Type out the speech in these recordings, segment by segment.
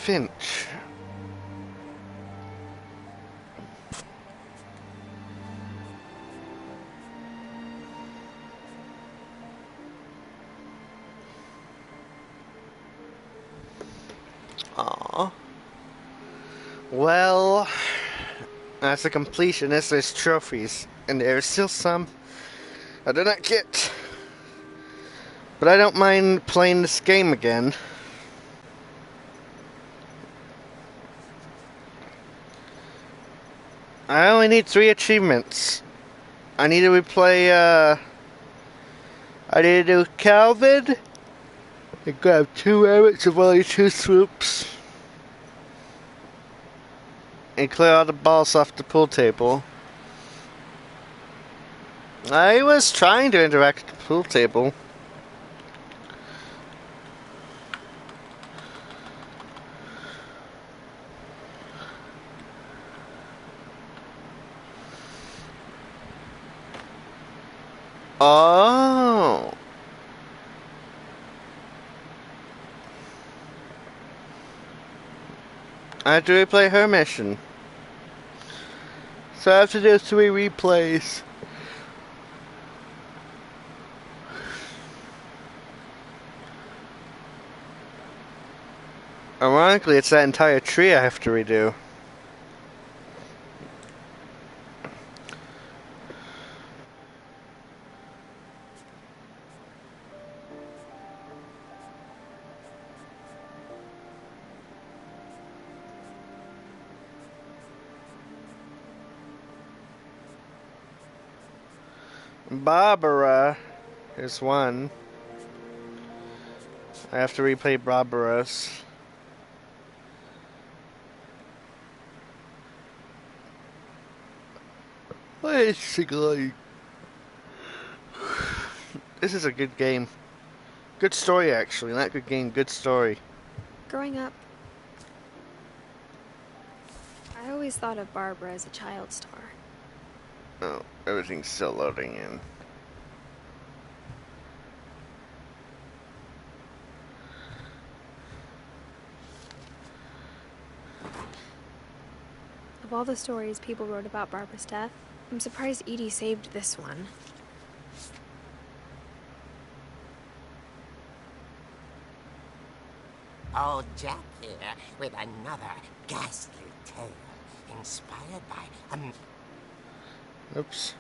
Finch. Aww. Well, as a completionist, there's trophies, and there are still some I did not get. But I don't mind playing this game again. I only need 3 achievements. I need to replay, I need to do Calvin, and grab 2 rabbits of only 2 swoops, and clear all the balls off the pool table. I was trying to interact with the pool table. Oh. I have to replay her mission. So I have to do 3 replays. Ironically, it's that entire tree I have to redo. Barbara is one. I have to replay Barbaros. Basically, this is a good game. Good story, actually. Not good game, good story. Growing up, I always thought of Barbara as a child star. Oh, everything's still loading in. Of all the stories people wrote about Barbara's death, I'm surprised Edith saved this one. Old Jack here with another ghastly tale inspired by Oops.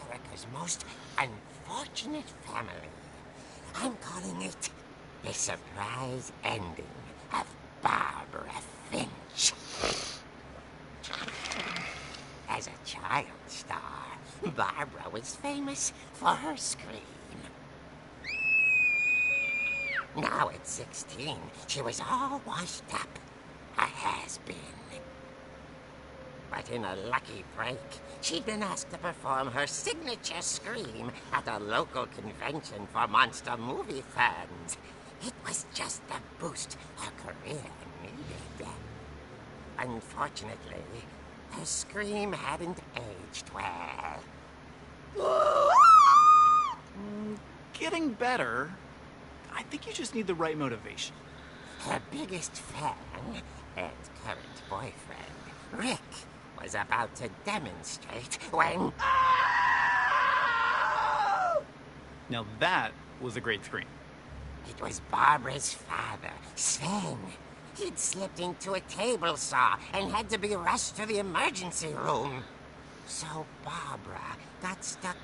America's most unfortunate family. I'm calling it The Surprise Ending of Barbara Finch. As a child star, Barbara was famous for her scream. Now at 16, she was all washed up, a has-been. But in a lucky break, she'd been asked to perform her signature scream at a local convention for monster movie fans. It was just the boost her career needed. Unfortunately, her scream hadn't aged well. Getting better. I think you just need the right motivation. Her biggest fan and current boyfriend, Rick, was about to demonstrate when... Now that was a great scream. It was Barbara's father, Sven. He'd slipped into a table saw and had to be rushed to the emergency room. So Barbara got stuck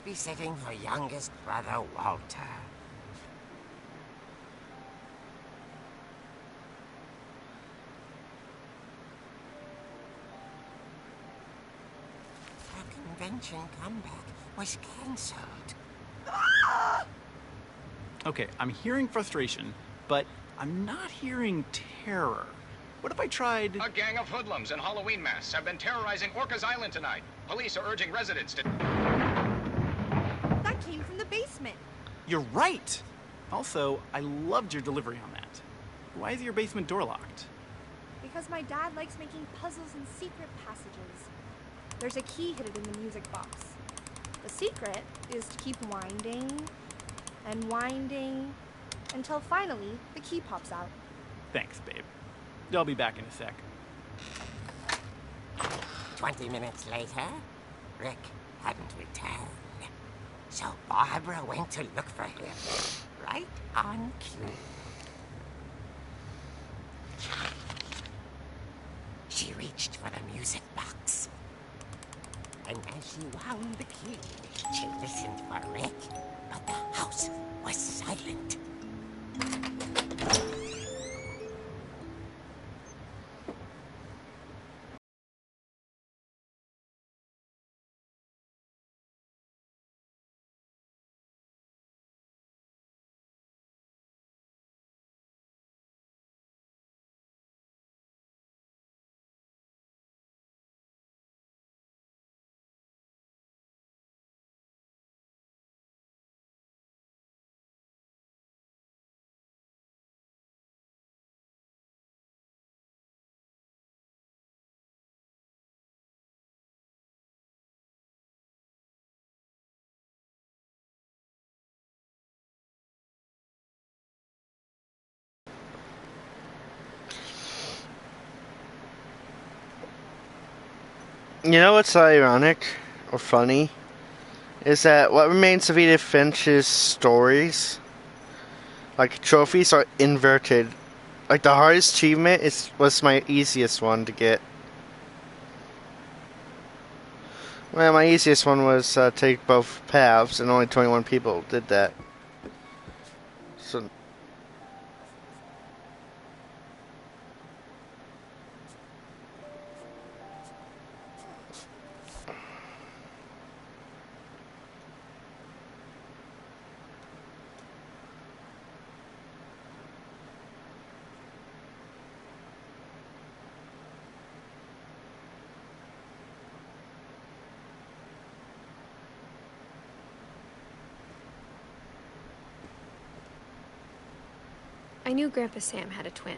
babysitting her youngest brother, Walter. Her convention comeback was cancelled. Okay, I'm hearing frustration, but I'm not hearing terror. What if I tried... A gang of hoodlums in Halloween masks have been terrorizing Orcas Island tonight. Police are urging residents to... That came from the basement. You're right! Also, I loved your delivery on that. Why is your basement door locked? Because my dad likes making puzzles and secret passages. There's a key hidden in the music box. The secret is to keep winding and winding until finally the key pops out. Thanks, babe. I'll be back in a sec. 20 minutes later, Rick hadn't returned. So Barbara went to look for him, right on cue. She reached for the music box. And as she wound the key, she listened for Rick, but the house was silent. You know what's ironic or funny? Is that what remains of Edith Finch's stories, like trophies, are inverted. Like the hardest achievement was my easiest one to get. Well, my easiest one was take both paths, and only 21 people did that. So. I knew Grandpa Sam had a twin.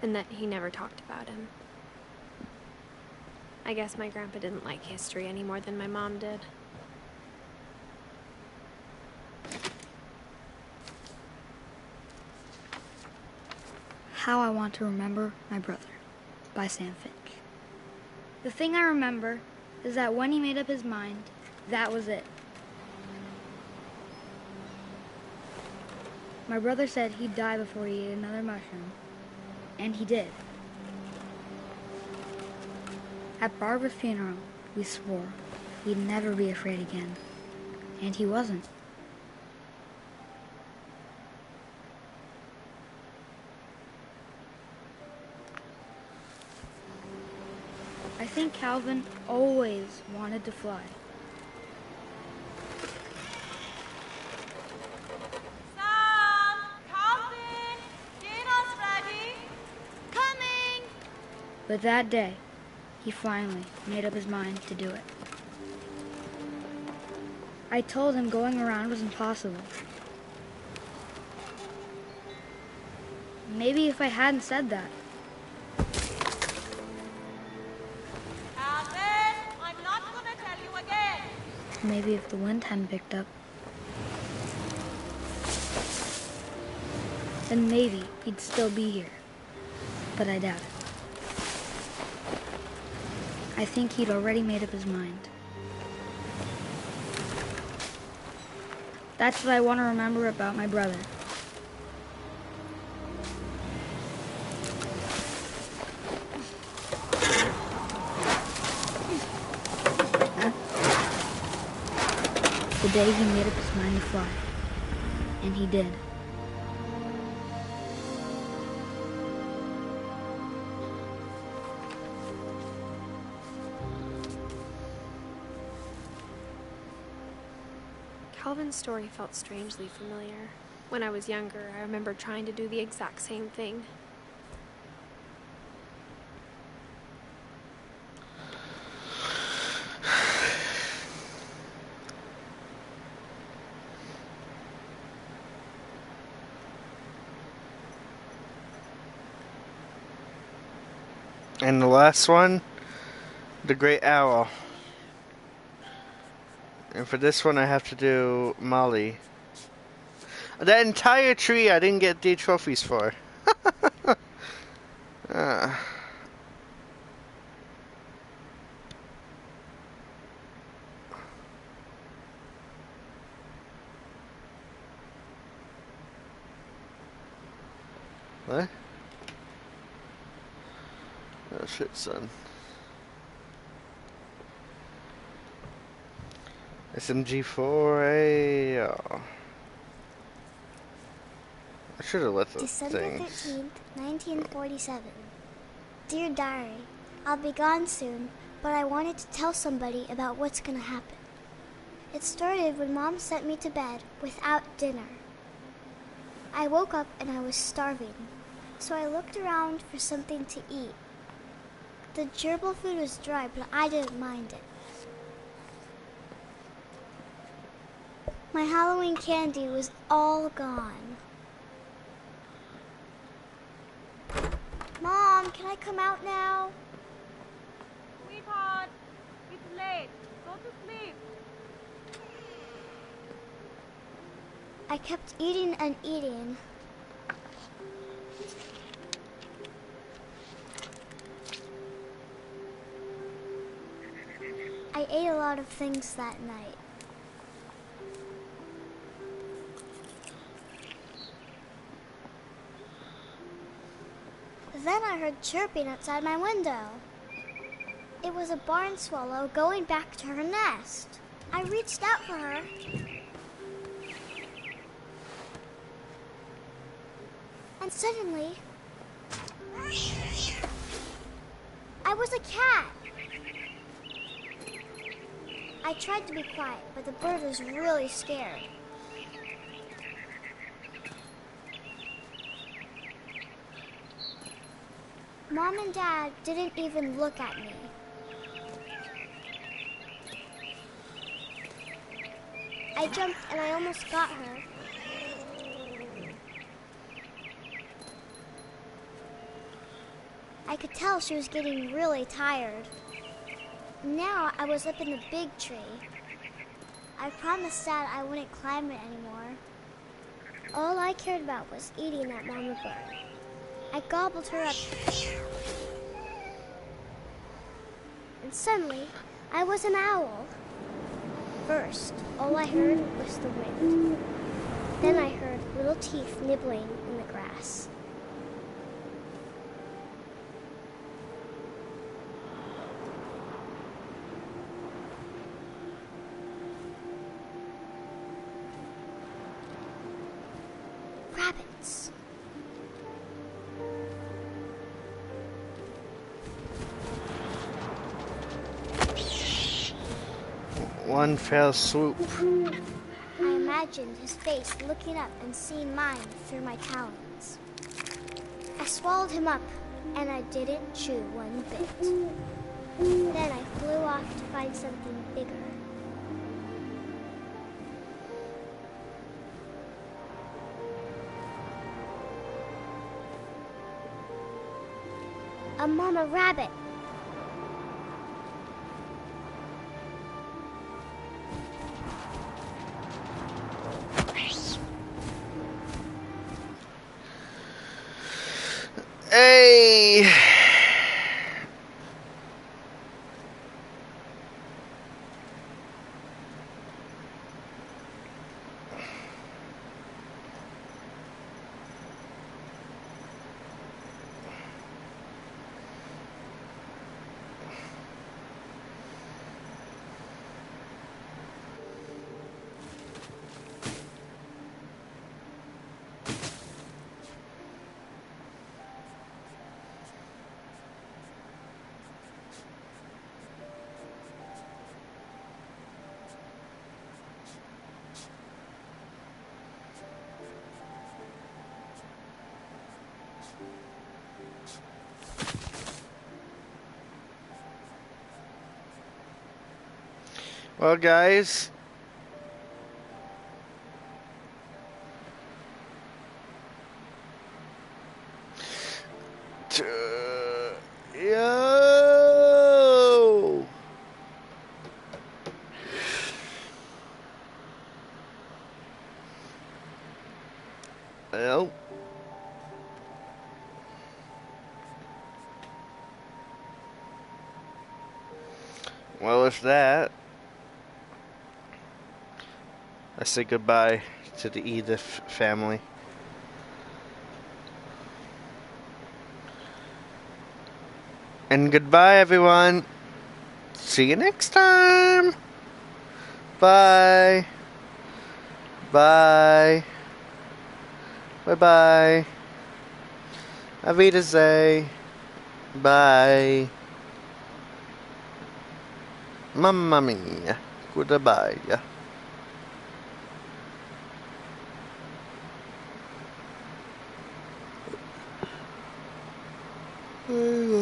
And that he never talked about him. I guess my grandpa didn't like history any more than my mom did. How I Want to Remember My Brother by Sam Finch. The thing I remember is that when he made up his mind, that was it. My brother said he'd die before he ate another mushroom, and he did. At Barbara's funeral, we swore we'd never be afraid again, and he wasn't. I think Calvin always wanted to fly. Sam! Calvin! Dinner's ready! Coming! But that day, he finally made up his mind to do it. I told him going around was impossible. Maybe if I hadn't said that, I'm not gonna tell you again. maybe if the wind hadn't picked up, then maybe he'd still be here. But I doubt it. I think he'd already made up his mind. That's what I want to remember about my brother. The day he made up his mind to fly. And he did. Calvin's story felt strangely familiar. When I was younger, I remember trying to do the exact same thing. And the last one, the Great Owl. And for this one, I have to do Molly. That entire tree I didn't get the trophies for. uh. What? Oh shit, son. SMG4A. Oh. I should have let the December things. 13th, 1947. Dear Diary, I'll be gone soon, but I wanted to tell somebody about what's gonna happen. It started when Mom sent me to bed without dinner. I woke up and I was starving, so I looked around for something to eat. The gerbil food was dry, but I didn't mind it. My Halloween candy was all gone. Mom, can I come out now? Sweetheart, it's late. Go to sleep. I kept eating and eating. I ate a lot of things that night. Then I heard chirping outside my window. It was a barn swallow going back to her nest. I reached out for her. And suddenly, I was a cat. I tried to be quiet, but the bird was really scared. Mom and Dad didn't even look at me. I jumped and I almost got her. I could tell she was getting really tired. Now I was up in the big tree. I promised Dad I wouldn't climb it anymore. All I cared about was eating that mama bird. I gobbled her up. And suddenly, I was an owl. First, all I heard was the wind. Then I heard little teeth nibbling in the grass. Rabbits. One fell swoop. I imagined his face looking up and seeing mine through my talons. I swallowed him up, and I didn't chew one bit. Then I flew off to find something bigger. A mama rabbit. Hey! Well, guys, Yo! Well. Well, with that, I say goodbye to the Edith family. And goodbye, everyone. See you next time. Bye. Bye. Bye-bye. Auf Wiedersehen. Bye. Mamma mia. Goodbye. Bye.